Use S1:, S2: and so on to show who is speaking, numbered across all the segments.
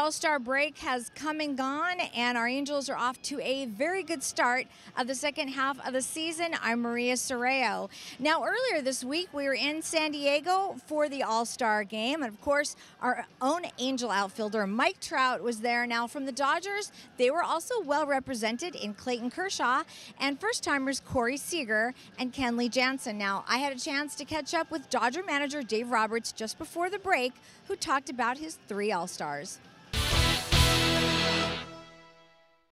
S1: All-Star break has come and gone, and our Angels are off to a very good start of the second half of the season. I'm Maria Serrao. Now, earlier this week, we were in San Diego for the All-Star Game, and of course, our own Angel outfielder, Mike Trout, was there. Now, from the Dodgers, they were also well represented in Clayton Kershaw and first-timers Corey Seager and Kenley Jansen. Now, I had a chance to catch up with Dodger manager Dave Roberts just before the break, who talked about his 3 All-Stars.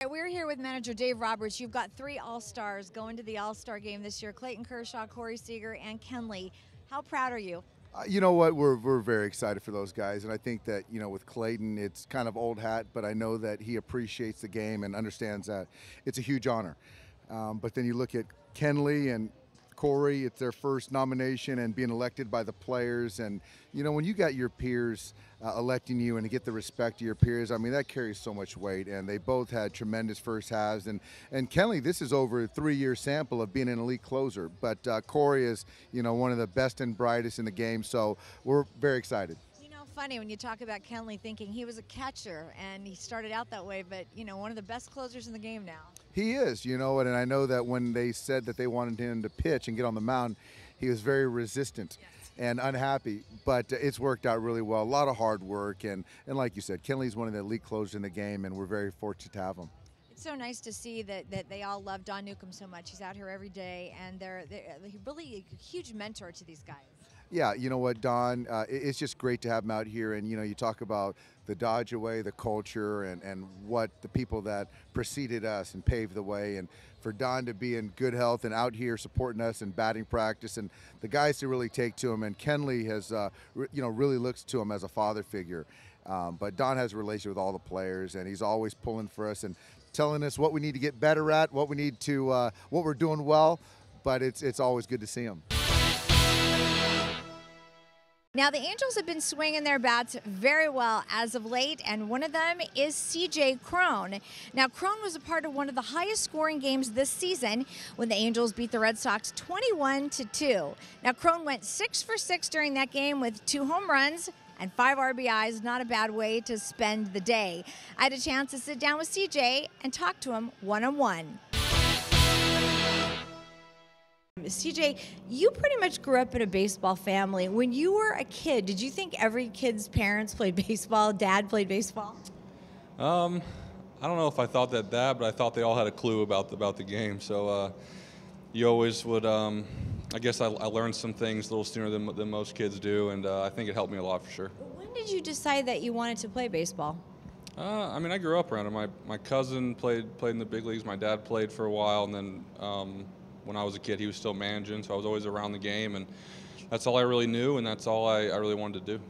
S1: We're here with manager Dave Roberts. You've got 3 All-Stars going to the All-Star Game this year: Clayton Kershaw, Corey Seager, and Kenley. How proud are you?
S2: You know what, we're very excited for those guys, and I think that, you know, with Clayton, it's kind of old hat, but I know that he appreciates the game and understands that it's a huge honor. But then you look at Kenley and Corey, it's their first nomination and being elected by the players, and you know, when you got your peers electing you and to get the respect of your peers, I mean, that carries so much weight. And they both had tremendous first halves, and Kenley, this is over a 3-year sample of being an elite closer, but Corey is, you know, one of the best and brightest in the game, so we're very excited.
S1: Funny when you talk about Kenley, thinking he was a catcher and he started out that way, but you know, one of the best closers in the game now.
S2: He is, you know, and I know that when they said that they wanted him to pitch and get on the mound, he was very resistant and unhappy, but it's worked out really well. A lot of hard work, and like you said, Kenley's one of the elite closers in the game, and we're very fortunate to have him.
S1: It's so nice to see that they all love Don Newcomb so much. He's out here every day, and they're really a huge mentor to these guys.
S2: Yeah, you know what, Don, it's just great to have him out here, and you know, you talk about the Dodger way, the culture, and what the people that preceded us and paved the way, and for Don to be in good health and out here supporting us in batting practice, and the guys to really take to him, and Kenley has, you know, really looks to him as a father figure. But Don has a relationship with all the players, and he's always pulling for us and telling us what we need to get better at, what we need to, what we're doing well. But it's always good to see him.
S1: Now, the Angels have been swinging their bats very well as of late, and one of them is C.J. Cron. Now, Cron was a part of one of the highest scoring games this season when the Angels beat the Red Sox 21-2. Now, Cron went 6 for 6 during that game with 2 home runs and 5 RBIs. Not a bad way to spend the day. I had a chance to sit down with C.J. and talk to him one-on-one. CJ, you pretty much grew up in a baseball family. When you were a kid, did you think every kid's parents played baseball, dad played baseball?
S3: I don't know if I thought that, but I thought they all had a clue about the game. So you always would, I guess I learned some things a little sooner than most kids do, and I think it helped me a lot for sure.
S1: When did you decide that you wanted to play baseball?
S3: I mean, I grew up around it. My cousin played in the big leagues. My dad played for a while, and then when I was a kid, he was still managing, so I was always around the game, and that's all I really knew, and that's all I really wanted to do.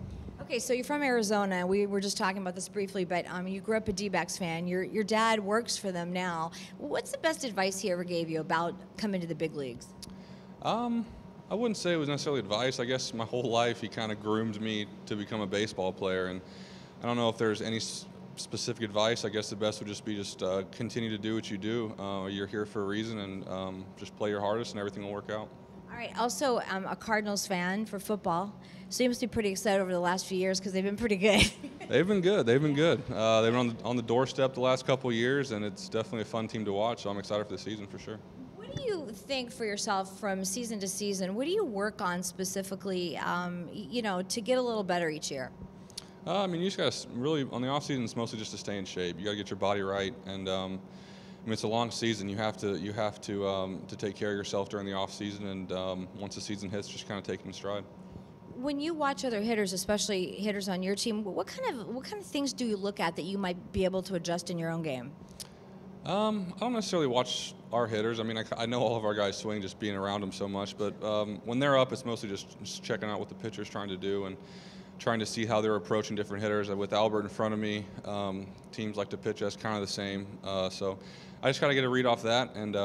S1: Okay, so you're from Arizona. We were just talking about this briefly, but you grew up a D-backs fan. Your dad works for them now. What's the best advice he ever gave you about coming to the big leagues?
S3: I wouldn't say it was necessarily advice. I guess my whole life he kind of groomed me to become a baseball player, and I don't know if there's any specific advice. I guess the best would just be continue to do what you do. You're here for a reason, and just play your hardest, and everything will work out.
S1: All right. Also, I'm a Cardinals fan for football, so you must be pretty excited over the last few years because they've been pretty good.
S3: They've been good. They've been good. They've been on the doorstep the last couple of years, and it's definitely a fun team to watch. So I'm excited for the season for sure.
S1: What do you think for yourself from season to season? What do you work on specifically, you know, to get a little better each year?
S3: I mean, you just got to really, on the off season, it's mostly just to stay in shape. You got to get your body right, and I mean, it's a long season. You have to take care of yourself during the off season, and once the season hits, just kind of take it in stride.
S1: When you watch other hitters, especially hitters on your team, what kind of things do you look at that you might be able to adjust in your own game?
S3: I don't necessarily watch our hitters. I mean, I know all of our guys swing just being around them so much, but when they're up, it's mostly just checking out what the pitcher's trying to do and trying to see how they're approaching different hitters. With Albert in front of me, teams like to pitch us kind of the same. So I just got to get a read off that, and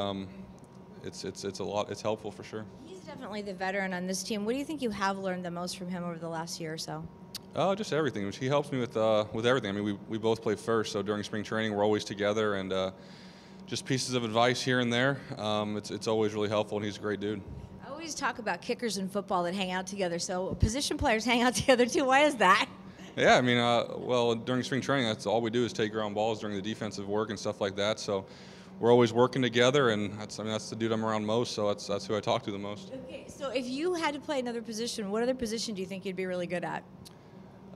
S3: it's a lot. It's helpful for sure.
S1: He's definitely the veteran on this team. What do you think you have learned the most from him over the last year or so?
S3: Just everything. He helps me with everything. I mean, we both play first, so during spring training we're always together, and just pieces of advice here and there. It's always really helpful, and he's a great dude.
S1: I always talk about kickers in football that hang out together, so position players hang out together too. Why is that?
S3: Yeah, I mean, well, during spring training, that's all we do is take ground balls during the defensive work and stuff like that. So we're always working together, and that's the dude I'm around most. So that's who I talk to the most.
S1: Okay, so if you had to play another position, what other position do you think you'd be really good at?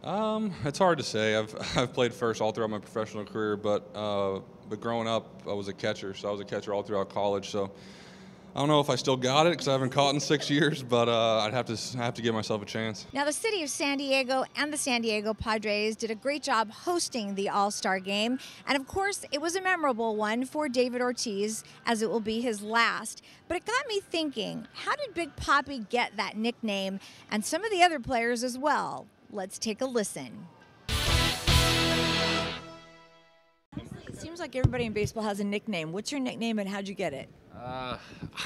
S3: It's hard to say. I've played first all throughout my professional career, but growing up, I was a catcher, so I was a catcher all throughout college. So I don't know if I still got it because I haven't caught in 6 years, but I'd have to give myself a chance.
S1: Now, the city of San Diego and the San Diego Padres did a great job hosting the All Star Game, and of course, it was a memorable one for David Ortiz, as it will be his last. But it got me thinking, how did Big Papi get that nickname, and some of the other players as well? Let's take a listen. It seems like everybody in baseball has a nickname. What's your nickname and how'd you get it?
S4: I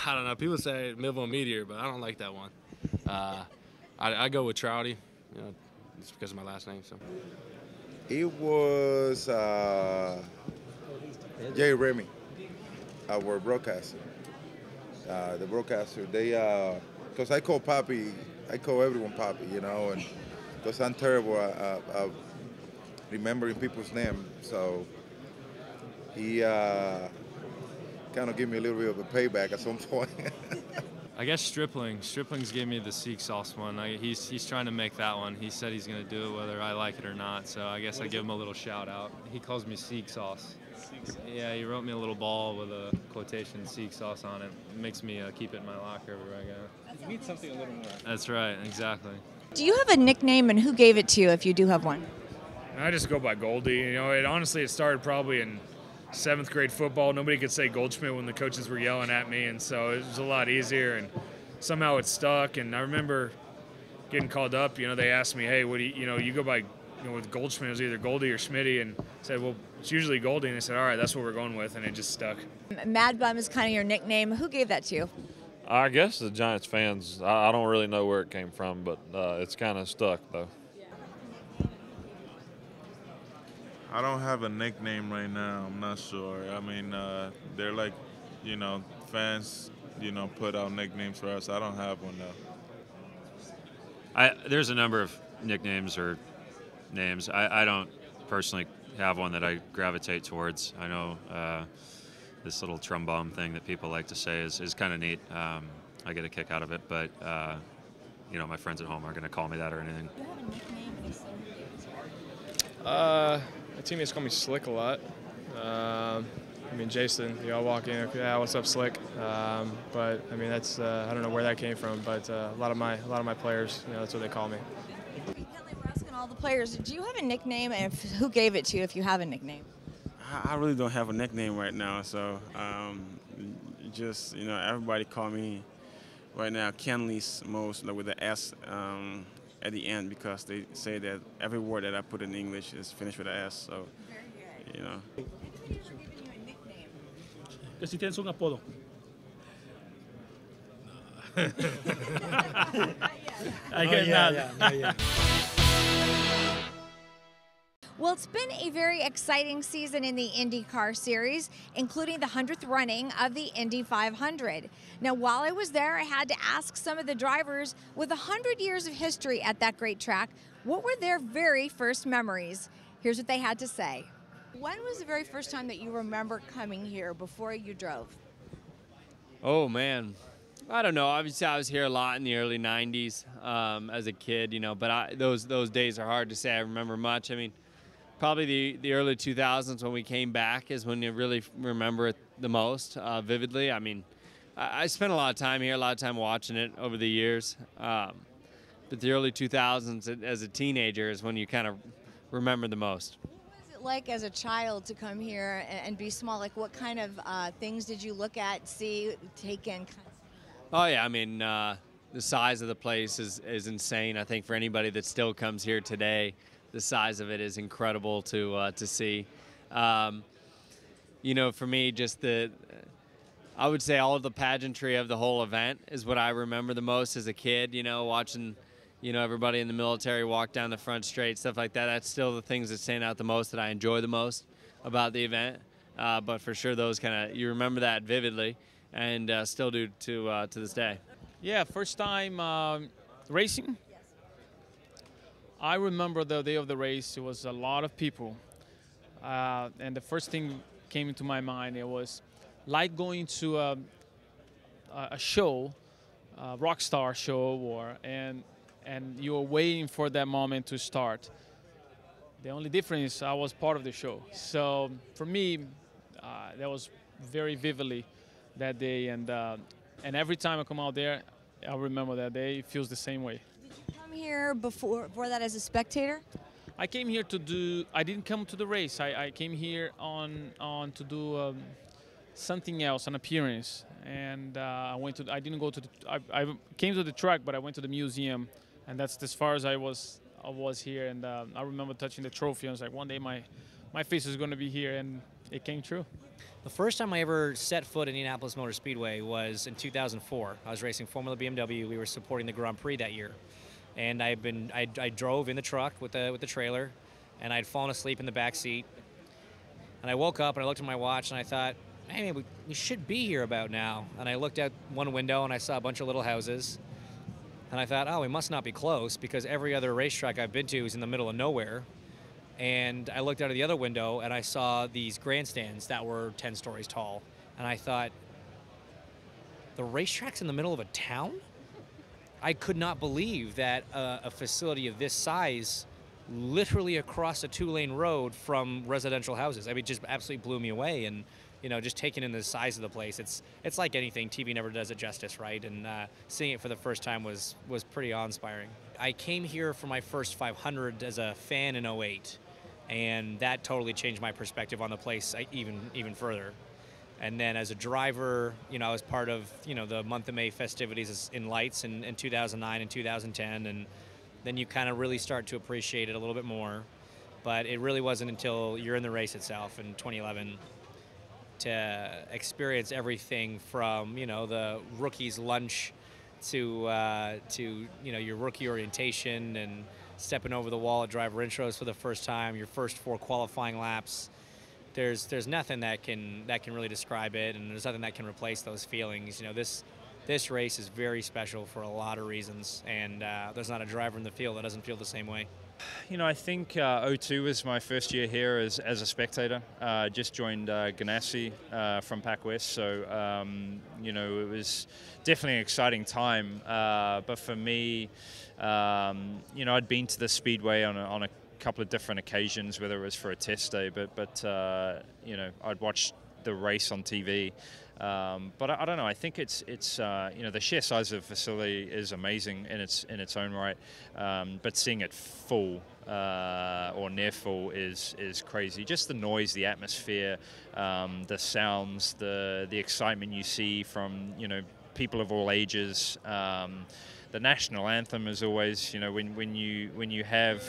S4: don't know. People say Midville Meteor, but I don't like that one. I go with Trouty. You know, it's because of my last name. So.
S5: It was Jay Remy, our broadcaster. The broadcaster, because I call Papi, I call everyone Papi, you know, and because I'm terrible at remembering people's names, so he kind of gave me a little bit of a payback at some point.
S6: I guess Stripling's gave me the Sikh sauce one. He's trying to make that one. He said he's going to do it whether I like it or not, so I guess I give him a little shout out. He calls me Sikh sauce. Yeah, he wrote me a little ball with a quotation Sikh sauce on it. It makes me keep it in my locker everywhere I go.
S7: You need something a little more.
S6: That's right, exactly.
S1: Do you have a nickname and who gave it to you if you do have one?
S7: I just go by Goldie. You know, it started probably in 7th grade football. Nobody could say Goldschmidt when the coaches were yelling at me, and so it was a lot easier, and somehow it stuck. And I remember getting called up, you know, they asked me, hey, what do you go by, you know, with Goldschmidt, it was either Goldie or Schmitty, and I said, well, it's usually Goldie, and they said, all right, that's what we're going with, and it just stuck.
S1: Mad Bum is kind of your nickname. Who gave that to you?
S8: I guess the Giants fans. I don't really know where it came from, but it's kind of stuck, though.
S9: I don't have a nickname right now. I'm not sure. I mean, they're like, you know, fans, you know, put out nicknames for us. I don't have one, though.
S10: There's a number of nicknames or names. I don't personally have one that I gravitate towards. I know this little trombone thing that people like to say is kind of neat. I get a kick out of it, but you know, my friends at home aren't going to call me that or anything.
S1: Do you have a nickname and you say who gave it to you?
S11: My teammates call me Slick a lot. I mean, Jason, you all walk in, yeah, what's up, Slick? But I mean, that's I don't know where that came from, but a lot of my players, you know, that's what they call me.
S1: Kelly, we're asking all the players, do you have a nickname, and who gave it to you if you have a nickname?
S12: I really don't have a nickname right now, so just, you know, everybody call me right now Kenley's most, with the S at the end, because they say that every word that I put in English is finished with an S, so, you know.
S1: Has anybody ever given you a nickname?
S13: Que si tienes un apodo. I get nada.
S1: Well, it's been a very exciting season in the IndyCar Series, including the 100th running of the Indy 500. Now, while I was there, I had to ask some of the drivers with 100 years of history at that great track, what were their very first memories? Here's what they had to say. When was the very first time that you remember coming here before you drove?
S14: Oh, man. I don't know. Obviously, I was here a lot in the early 90s as a kid, you know, but those days are hard to say I remember much. I mean, probably the early 2000s when we came back is when you really remember it the most vividly. I mean, I spent a lot of time here, a lot of time watching it over the years. But the early 2000s as a teenager is when you kind of remember the most.
S1: What was it like as a child to come here and be small? Like, what kind of things did you look at, see, take in?
S14: Oh, yeah. I mean, the size of the place is insane. I think for anybody that still comes here today, the size of it is incredible to see. You know, for me, just I would say all of the pageantry of the whole event is what I remember the most as a kid, you know, watching, you know, everybody in the military walk down the front straight, stuff like that. That's still the things that stand out the most, that I enjoy the most about the event. But for sure, those kind of, you remember that vividly and still do to this day.
S13: Yeah, first time racing.
S11: I remember the day of the race. It was a lot of people, and the first thing came into my mind. It was like going to a show, a rock star show, and you were waiting for that moment to start. The only difference is I was part of the show. So for me, that was very vividly that day, and every time I come out there, I remember that day. It feels the same way.
S1: Did you come here before that as a spectator?
S11: I came here to do. I didn't come to the race. I came here on to do something else, an appearance, and I went to. I didn't go to the. I came to the track, but I went to the museum, and that's as far as I was here. And I remember touching the trophy. I was like, one day my face is going to be here, and it came true.
S15: The first time I ever set foot in Indianapolis Motor Speedway was in 2004. I was racing Formula BMW. We were supporting the Grand Prix that year. And I drove in the truck with the trailer, and I'd fallen asleep in the back seat. And I woke up and I looked at my watch and I thought, hey, we should be here about now. And I looked out one window and I saw a bunch of little houses. And I thought, oh, we must not be close because every other racetrack I've been to is in the middle of nowhere. And I looked out of the other window and I saw these grandstands that were 10 stories tall. And I thought, the racetrack's in the middle of a town? I could not believe that a facility of this size, literally across a 2-lane road from residential houses. I mean, it just absolutely blew me away. And, you know, just taking in the size of the place, it's like anything. TV never does it justice, right? And seeing it for the first time was pretty awe-inspiring. I came here for my first 500 as a fan in '08, and that totally changed my perspective on the place even further. And then as a driver, you know, I was part of, you know, the month of May festivities in lights in 2009 and 2010, and then you kind of really start to appreciate it a little bit more. But it really wasn't until you're in the race itself in 2011 to experience everything from, you know, the rookie's lunch to you know, your rookie orientation and stepping over the wall at driver intros for the first time, your first 4 qualifying laps. There's nothing that can really describe it, and there's nothing that can replace those feelings. You know, this race is very special for a lot of reasons, and there's not a driver in the field that doesn't feel the same way.
S16: You know, I think '02 was my first year here as a spectator. Just joined Ganassi from Pac West, so you know, it was definitely an exciting time. But for me, you know, I'd been to the Speedway on a couple of different occasions, whether it was for a test day, but you know, I'd watched the race on TV. But I don't know. I think it's you know, the sheer size of the facility is amazing in its own right. But seeing it full or near full is crazy. Just the noise, the atmosphere, the sounds, the excitement you see from, you know, people of all ages. The national anthem is always, you know, when you have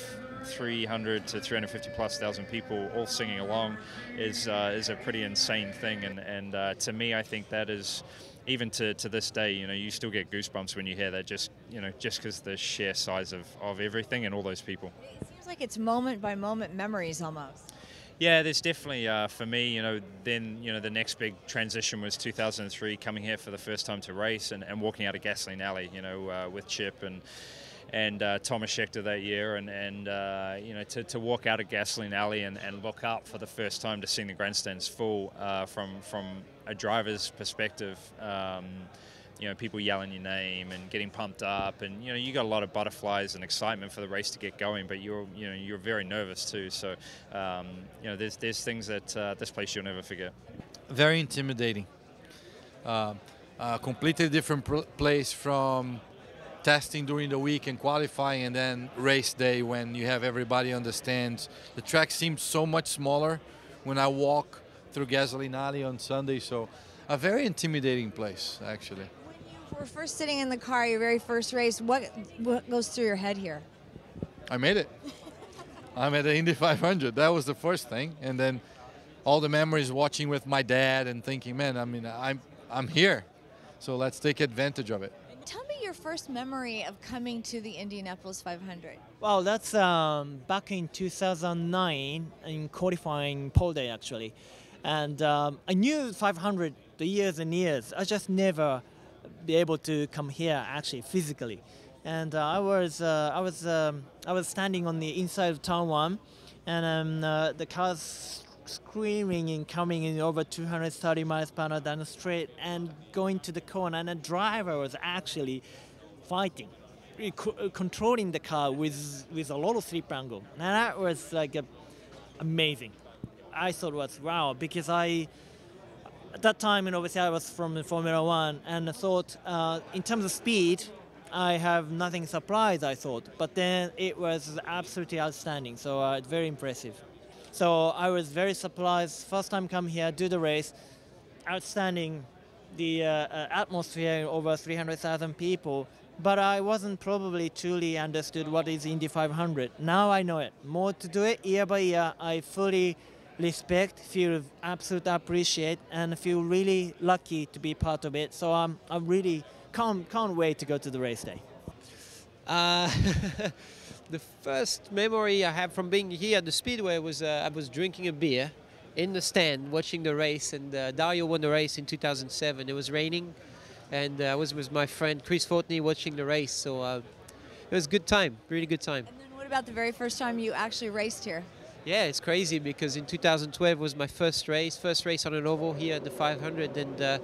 S16: 300 to 350,000+ people all singing along is a pretty insane thing, and to me, I think that is, even to this day, you know, you still get goosebumps when you hear that, just, you know, just because the sheer size of everything and all those people.
S1: It seems like it's moment by moment memories almost.
S16: Yeah, there's definitely, for me, you know, then, you know, the next big transition was 2003, coming here for the first time to race and walking out of Gasoline Alley, you know, with Chip and Thomas Schechter that year, and you know, to walk out of Gasoline Alley and look up for the first time to seeing the grandstands full from a driver's perspective. You know, people yelling your name and getting pumped up, and, you know, you got a lot of butterflies and excitement for the race to get going, but you're very nervous too. So, you know, there's things that this place you'll never forget.
S17: Very intimidating. Completely different place from testing during the week and qualifying, and then race day when you have everybody on the stands. The track seems so much smaller when I walk through Gasoline Alley on Sunday, so a very intimidating place, actually.
S1: We're first sitting in the car, your very first race. What goes through your head here?
S17: I made it. I'm at the Indy 500. That was the first thing, and then all the memories watching with my dad and thinking, man, I mean, I'm here, so let's take advantage of it.
S1: Tell me your first memory of coming to the Indianapolis 500.
S18: Well, that's back in 2009 in qualifying pole day, actually. And I knew 500 the years and years. I just never be able to come here actually physically. and I was standing on the inside of turn 1, and the car's screaming and coming in over 230 miles per hour down the straight and going to the corner, and the driver was actually fighting, controlling the car with a lot of slip angle. And that was like amazing. I thought it was wow, because at that time, obviously I was from Formula 1, and I thought in terms of speed, I have nothing surprised, I thought. But then it was absolutely outstanding, so very impressive. So I was very surprised. First time come here, do the race, outstanding. The atmosphere, over 300,000 people. But I wasn't probably truly understood what is Indy 500. Now I know it. More to do it year by year. I fully respect, feel absolute appreciate, and feel really lucky to be part of it. So I really can't wait to go to the race day.
S19: The first memory I have from being here at the Speedway was I was drinking a beer in the stand watching the race, and Dario won the race in 2007. It was raining, and I was with my friend Chris Fortney watching the race, so it was a good time, really good time.
S1: And then what about the very first time you actually raced here?
S19: Yeah, it's crazy because in 2012 was my first race on an oval here at the 500, and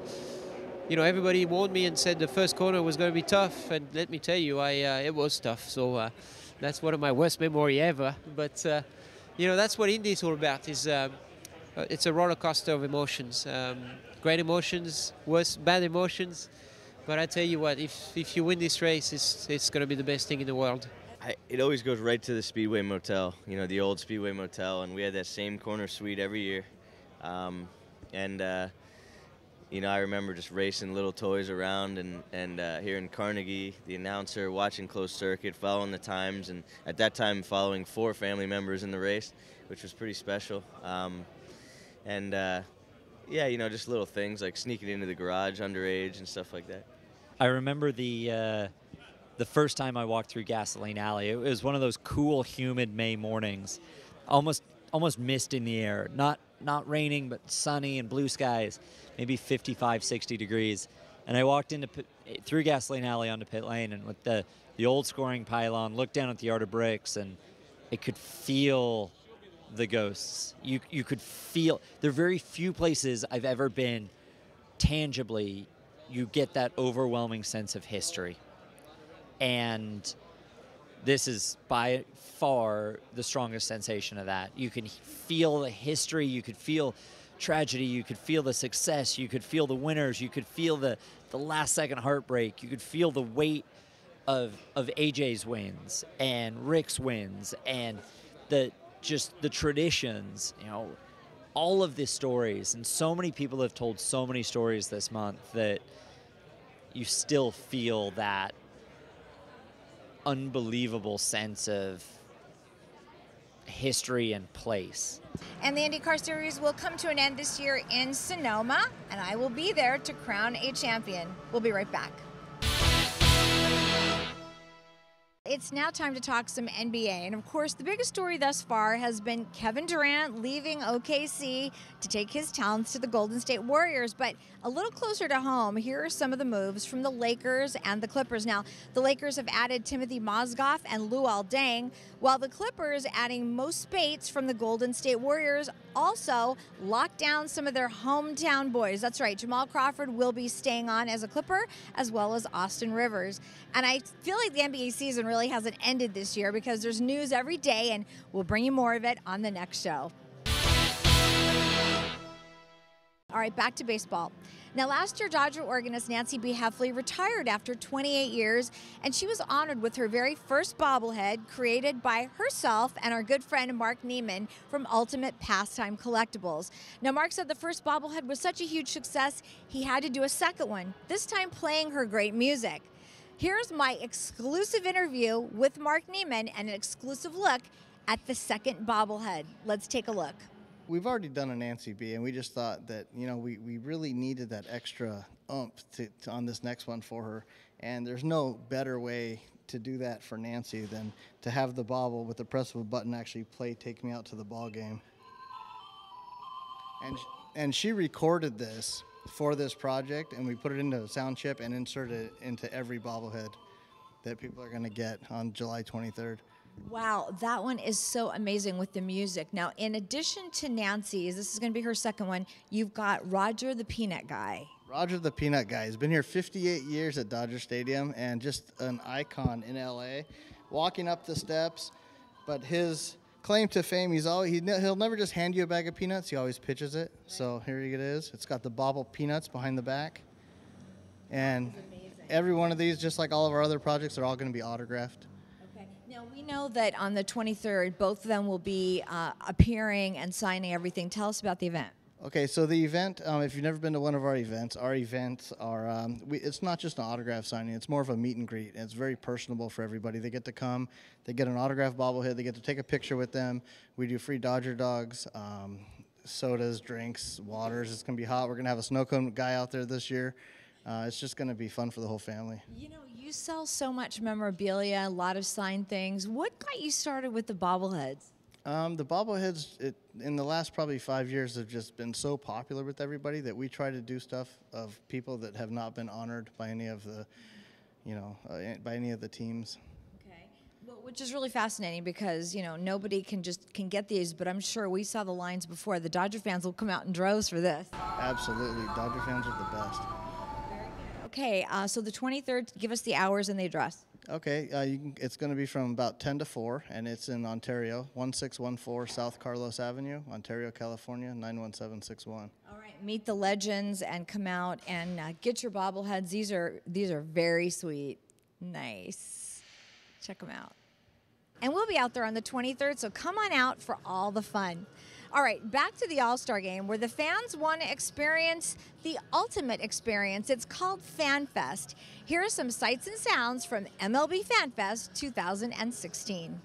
S19: you know, everybody warned me and said the first corner was going to be tough, and let me tell you, it was tough. So that's one of my worst memory ever. But you know, that's what Indy is all about. It's a roller coaster of emotions, great emotions, worse, bad emotions. But I tell you what, if you win this race, it's going to be the best thing in the world.
S20: It always goes right to the Speedway Motel, you know, the old Speedway Motel, and we had that same corner suite every year. You know, I remember just racing little toys around and here in Carnegie, the announcer, watching closed circuit, following the times, and at that time following 4 family members in the race, which was pretty special. Yeah, you know, just little things like sneaking into the garage underage and stuff like that.
S21: I remember the first time I walked through Gasoline Alley. It was one of those cool, humid May mornings, almost mist in the air, not raining, but sunny and blue skies, maybe 55, 60 degrees. And I walked through Gasoline Alley onto pit lane, and with the old scoring pylon, looked down at the Art of Bricks, and it could feel the ghosts. You could feel, there are very few places I've ever been tangibly you get that overwhelming sense of history. And this is by far the strongest sensation of that. You can feel the history, you could feel tragedy, you could feel the success, you could feel the winners, you could feel the last second heartbreak, you could feel the weight of AJ's wins and Rick's wins and the traditions, you know, all of these stories. And so many people have told so many stories this month that you still feel that unbelievable sense of history and place.
S1: And the IndyCar Series will come to an end this year in Sonoma, and I will be there to crown a champion. We'll be right back. It's now time to talk some NBA. And of course, the biggest story thus far has been Kevin Durant leaving OKC to take his talents to the Golden State Warriors. But a little closer to home, here are some of the moves from the Lakers and the Clippers. Now, the Lakers have added Timothy Mozgov and Luol Deng, while the Clippers adding Mo Spates from the Golden State Warriors also locked down some of their hometown boys. That's right, Jamal Crawford will be staying on as a Clipper, as well as Austin Rivers. And I feel like the NBA season really hasn't ended this year because there's news every day, and we'll bring you more of it on the next show. All right, back to baseball. Now, last year, Dodger organist Nancy B. Heffley retired after 28 years, and she was honored with her very first bobblehead created by herself and our good friend Mark Neiman from Ultimate Pastime Collectibles. Now, Mark said the first bobblehead was such a huge success, he had to do a second one, this time playing her great music. Here's my exclusive interview with Mark Neiman and an exclusive look at the second bobblehead. Let's take a look.
S22: We've already done a Nancy B, and we just thought that, you know, we really needed that extra oomph on this next one for her. And there's no better way to do that for Nancy than to have the bobble with the press of a button actually play Take Me Out to the Ball Game. And she recorded this for this project, and we put it into a sound chip and inserted it into every bobblehead. that people are going to get on July 23rd.
S1: Wow, that one is so amazing with the music. Now, in addition to Nancy's, this is going to be her second one, you've got Roger the Peanut Guy.
S22: Roger the Peanut Guy has been here 58 years at Dodger Stadium and just an icon in LA. Walking up the steps, but his claim to fame, he'll never just hand you a bag of peanuts, he always pitches it. So here it is. It's got the bobble peanuts behind the back. And every one of these, just like all of our other projects, are all going to be autographed.
S1: Now, we know that on the 23rd, both of them will be appearing and signing everything. Tell us about the event.
S22: Okay, so the event, if you've never been to one of our events are, it's not just an autograph signing, it's more of a meet and greet. And it's very personable for everybody. They get to come, they get an autograph bobblehead, they get to take a picture with them. We do free Dodger dogs, sodas, drinks, waters. It's going to be hot. We're going to have a snow cone guy out there this year. It's just going to be fun for the whole family.
S1: You know, you sell so much memorabilia, a lot of signed things. What got you started with the bobbleheads?
S22: The bobbleheads, in the last probably 5 years, have just been so popular with everybody that we try to do stuff of people that have not been honored by any of the, by any of the teams.
S1: Okay, well, which is really fascinating because nobody can get these, but I'm sure we saw the lines before. The Dodger fans will come out in droves for this.
S22: Absolutely, Dodger fans are the best.
S1: Okay, so the 23rd, give us the hours and the address.
S22: Okay, it's going to be from about 10 to 4, and it's in Ontario, 1614 South Carlos Avenue, Ontario, California, 91761.
S1: All right, meet the legends and come out and get your bobbleheads. These are very sweet. Nice. Check them out. And we'll be out there on the 23rd, so come on out for all the fun. All right, back to the All-Star Game, where the fans want to experience the ultimate experience. It's called Fan Fest. Here are some sights and sounds from MLB Fan Fest 2016.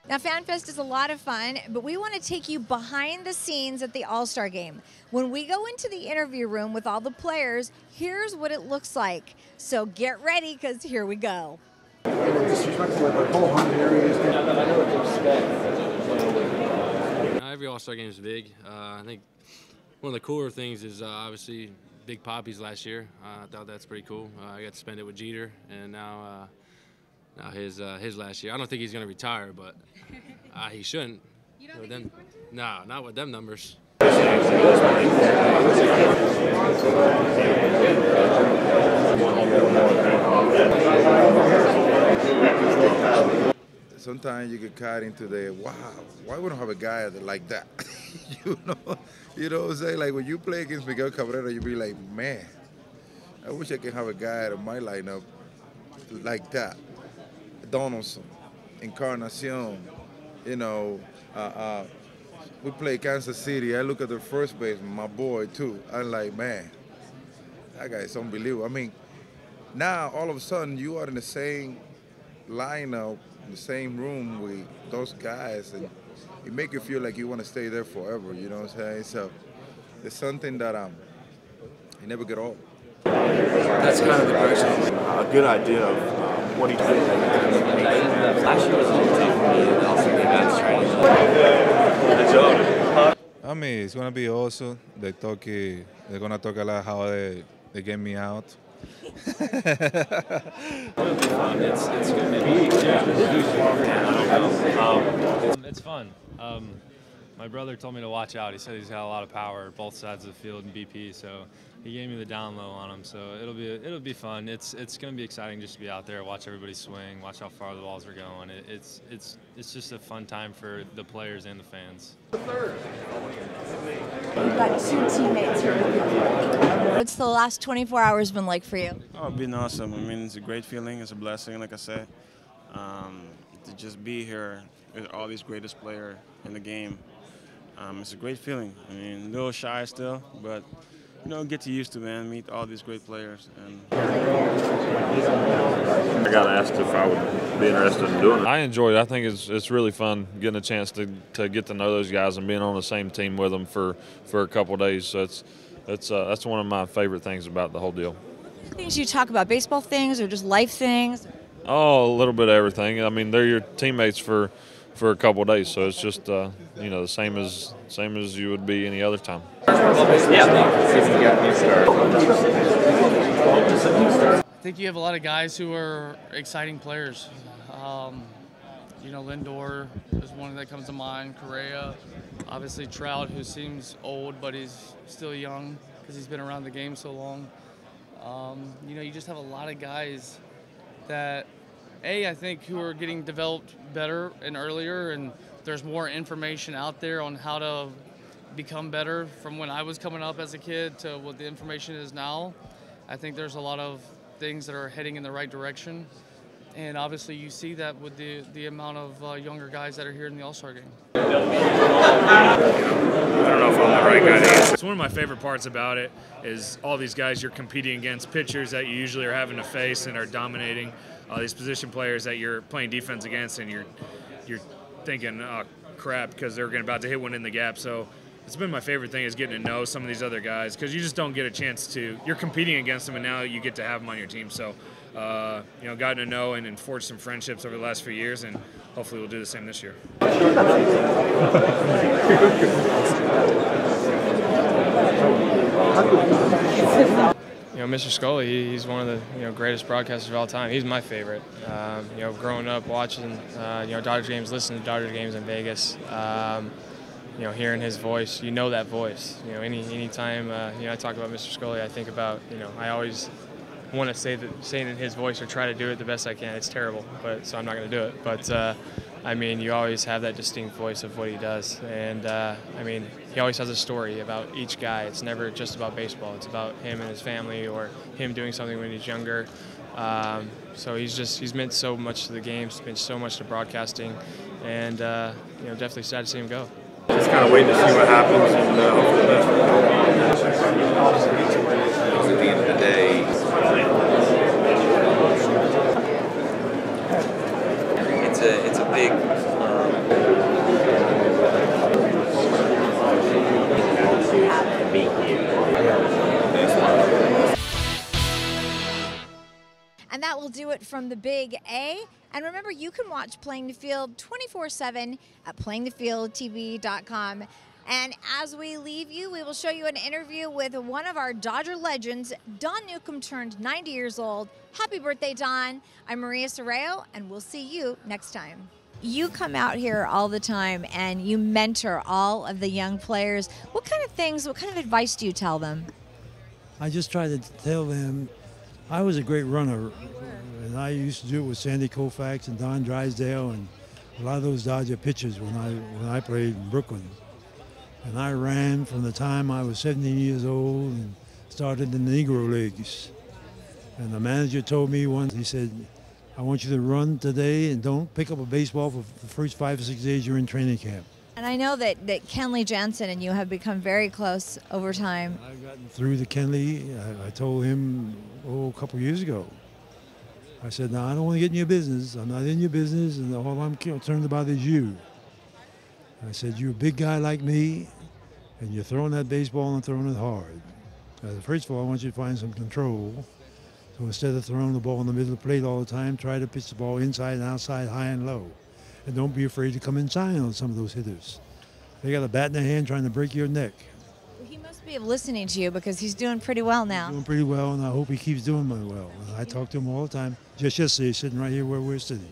S1: Now, FanFest is a lot of fun, but we want to take you behind the scenes at the All-Star Game. When we go into the interview room with all the players, here's what it looks like. So get ready, because here we go.
S4: Every All-Star game is big. I think one of the cooler things is obviously Big Poppy's last year. I thought that's pretty cool. I got to spend it with Jeter, and now his last year. I don't think he's going to retire, but he shouldn't.
S1: You don't think he's going to?
S4: No, not with them numbers.
S5: Sometimes you get caught into the, wow, why we don't have a guy like that? You know what I'm saying? Like when you play against Miguel Cabrera, you be like, man, I wish I could have a guy in my lineup like that. Donaldson, Encarnacion, we play Kansas City. I look at the first baseman, my boy too. I'm like, man, that guy's unbelievable. I mean, now all of a sudden you are in the same lineup, in the same room with those guys, and it make you feel like you want to stay there forever. You know what I'm saying? So it's something that you never get old.
S2: That's kind of the question. A good idea of what he does. Last year was a little tough for me, and also the advanced training.
S9: I mean, it's gonna be also. They're gonna talk a lot how they get me out.
S6: It's good. It's fun. My brother told me to watch out. He said he's got a lot of power at both sides of the field in BP, so he gave me the down low on him. So it'll be fun. It's going to be exciting just to be out there, watch everybody swing, watch how far the balls are going. It's just a fun time for the players and the fans.
S1: You've got two teammates here. What's the last 24 hours been like for you?
S12: Oh, it's been awesome. I mean, it's a great feeling. It's a blessing, like I said, to just be here with all these greatest players in the game. It's a great feeling. I mean, a little shy still, but you know, get used to, man. Meet all these great players. And
S8: I got asked if I would be interested in doing it. I enjoy it. I think it's really fun getting a chance to get to know those guys and being on the same team with them for a couple of days. So that's one of my favorite things about the whole deal.
S1: Things you talk about, baseball things or just life things?
S8: Oh, a little bit of everything. I mean, they're your teammates for a couple of days, so it's just you know, the same as you would be any other time.
S3: I think you have a lot of guys who are exciting players. You know, Lindor is one that comes to mind. Correa, obviously Trout, who seems old, but he's still young because he's been around the game so long. You know, you just have a lot of guys that, I think, who are getting developed better and earlier, and there's more information out there on how to become better from when I was coming up as a kid to what the information is now. I think there's a lot of things that are heading in the right direction, and obviously you see that with the amount of younger guys that are here in the All Star Game.
S7: I don't know if I'm the right guy to answer. It's one of my favorite parts about it is all these guys you're competing against, pitchers that you usually are having to face and are dominating. These position players that you're playing defense against, and you're thinking, oh crap, because they're about to hit one in the gap. So it's been my favorite thing is getting to know some of these other guys, because you just don't get a chance to. You're competing against them, and now you get to have them on your team. So you know, gotten to know and forged some friendships over the last few years, and hopefully we'll do the same this year.
S11: You know, Mr. Scully, he's one of the greatest broadcasters of all time. He's my favorite. You know, growing up watching Dodgers games, listening to Dodgers games in Vegas, you know, hearing his voice, you know that voice. You know, anytime I talk about Mr. Scully, I think about, I always want to say it in his voice or try to do it the best I can. It's terrible, so I'm not going to do it. But I mean, you always have that distinct voice of what he does, and I mean, he always has a story about each guy. It's never just about baseball. It's about him and his family, or him doing something when he's younger. So he's meant so much to the game, he's meant so much to broadcasting, and definitely sad to see him go.
S2: Just kind of waiting to see what happens, and hope for the best.
S23: At the end of the day, it's a big.
S1: And that will do it from the Big A. And remember, you can watch Playing the Field 24/7 at playingthefieldtv.com. And as we leave you, we will show you an interview with one of our Dodger legends. Don Newcomb turned 90 years old. Happy birthday, Don. I'm Maria Serrao, and we'll see you next time. You come out here all the time and you mentor all of the young players. What kind of advice do you tell them?
S24: I just try to tell them I was a great runner, and I used to do it with Sandy Koufax and Don Drysdale and a lot of those Dodger pitchers when I played in Brooklyn. And I ran from the time I was 17 years old and started in the Negro Leagues. And the manager told me once, he said, I want you to run today and don't pick up a baseball for the first 5 or 6 days you're in training camp.
S1: And I know that Kenley Jansen and you have become very close over time.
S24: I've gotten through to Kenley. I told him, a couple years ago. I said, no, I don't want to get in your business. I'm not in your business, and all I'm concerned about is you. I said, you're a big guy like me, and you're throwing that baseball and throwing it hard. First of all, I want you to find some control. So instead of throwing the ball in the middle of the plate all the time, try to pitch the ball inside and outside, high and low. And don't be afraid to come inside on some of those hitters. They got a bat in their hand trying to break your neck.
S1: He must be listening to you because he's doing pretty well now.
S24: He's doing pretty well, and I hope he keeps doing well. I talk to him all the time. Just yesterday, sitting right here where we're sitting.